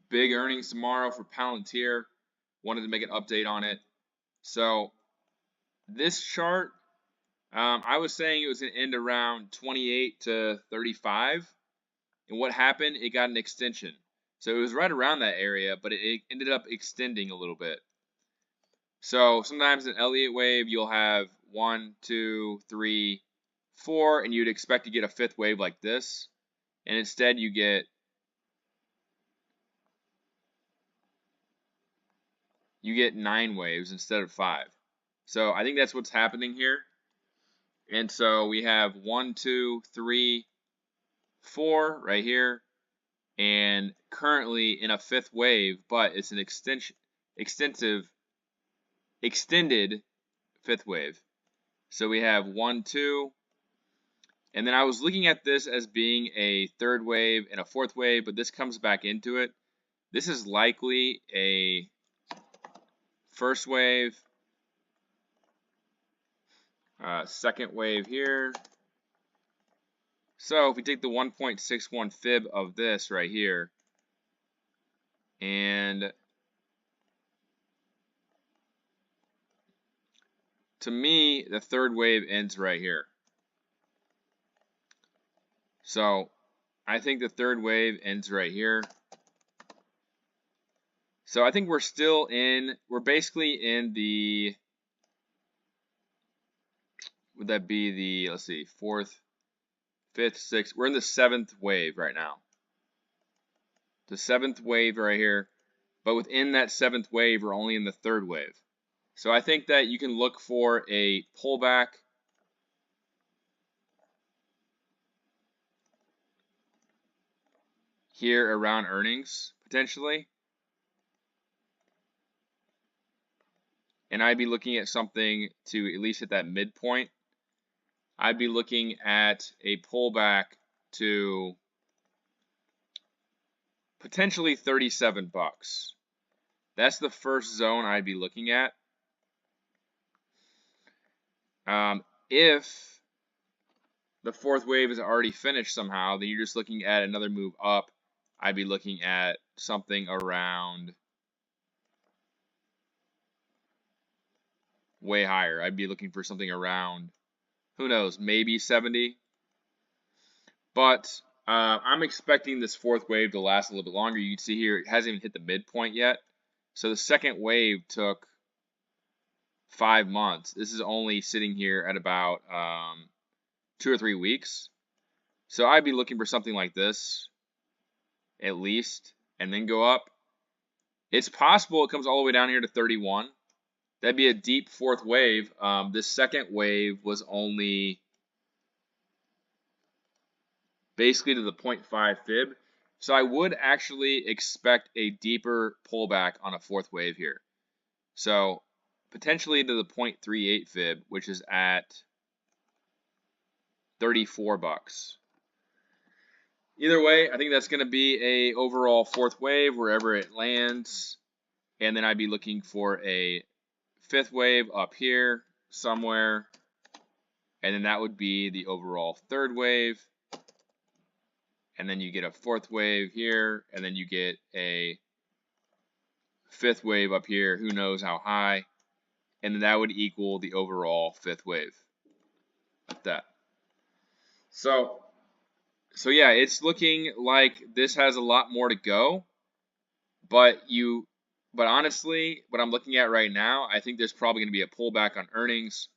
Big earnings tomorrow for Palantir. Wanted to make an update on it. So this chart, I was saying it was going to end around 28 to 35. And what happened? It got an extension. So it was right around that area, but it ended up extending a little bit. So sometimes in Elliot wave, you'll have 1, 2, 3, 4, and you'd expect to get a fifth wave like this. And instead you get you get 9 waves instead of 5. So I think that's what's happening here. And so we have 1, 2, 3, 4 right here, and currently in a fifth wave, but it's an extended fifth wave. So we have 1, 2, and then I was looking at this as being a third wave and a fourth wave, but this comes back into it. This is likely a first wave, second wave here. So if we take the 1.61 fib of this right here, and to me, the third wave ends right here. So I think the third wave ends right here. So I think we're basically in the, would that be the, let's see, fourth, fifth, sixth, we're in the seventh wave right now. The seventh wave right here, but within that seventh wave, we're only in the third wave. So I think that you can look for a pullback here around earnings, potentially. And I'd be looking at something to at least hit that midpoint. I'd be looking at a pullback to potentially 37 bucks. That's the first zone I'd be looking at. If the fourth wave is already finished somehow, then you're just looking at another move up. I'd be looking at something around way higher. I'd be looking for something around, who knows, maybe 70. But I'm expecting this fourth wave to last a little bit longer. You can see here it hasn't even hit the midpoint yet. So the second wave took 5 months. This is only sitting here at about 2 or 3 weeks. So I'd be looking for something like this, at least, and then go up. It's possible it comes all the way down here to 31. That'd be a deep fourth wave. This second wave was only basically to the 0.5 fib. So I would actually expect a deeper pullback on a fourth wave here. So potentially to the 0.38 fib, which is at 34 bucks. Either way, I think that's going to be a overall fourth wave wherever it lands. And then I'd be looking for a fifth wave up here somewhere. And then that would be the overall third wave. And then you get a fourth wave here, and then you get a fifth wave up here, who knows how high, and then that would equal the overall fifth wave, like that. So yeah, it's looking like this has a lot more to go, but honestly, what I'm looking at right now, I think there's probably going to be a pullback on earnings.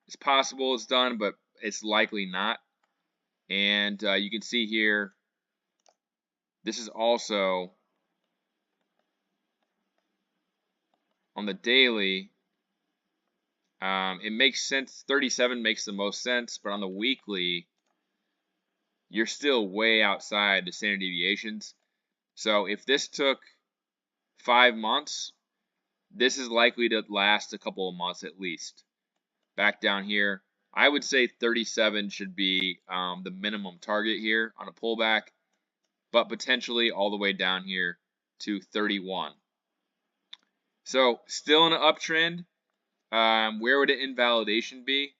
It's possible it's done, but it's likely not. And you can see here, this is also on the daily. It makes sense. 37 makes the most sense, but on the weekly, you're still way outside the standard deviations. So if this took 5 months, this is likely to last a couple of months at least. Back down here, I would say 37 should be the minimum target here on a pullback, but potentially all the way down here to 31. So still in an uptrend. Where would an invalidation be?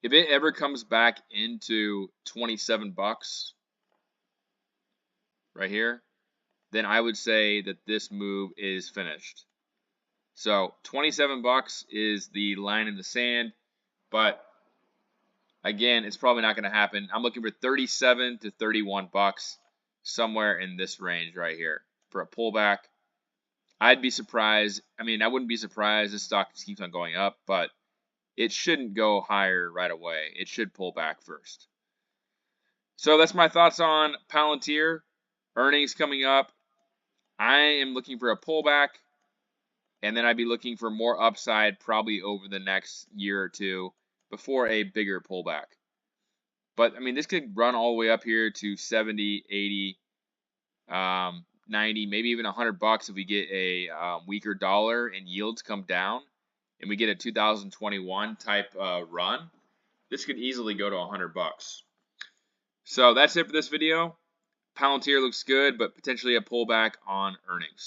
If it ever comes back into 27 bucks right here, then I would say that this move is finished. So 27 bucks is the line in the sand, but again, it's probably not going to happen. I'm looking for 37 to 31 bucks, somewhere in this range right here for a pullback. I'd be surprised. I mean, I wouldn't be surprised. This stock just keeps on going up, but it shouldn't go higher right away. It should pull back first. So that's my thoughts on Palantir. Earnings coming up. I am looking for a pullback, and then I'd be looking for more upside probably over the next year or two before a bigger pullback. But, I mean, this could run all the way up here to 70, 80, 90, maybe even 100 bucks if we get a weaker dollar and yields come down and we get a 2021 type run. This could easily go to 100 bucks. So that's it for this video. Palantir looks good, but potentially a pullback on earnings.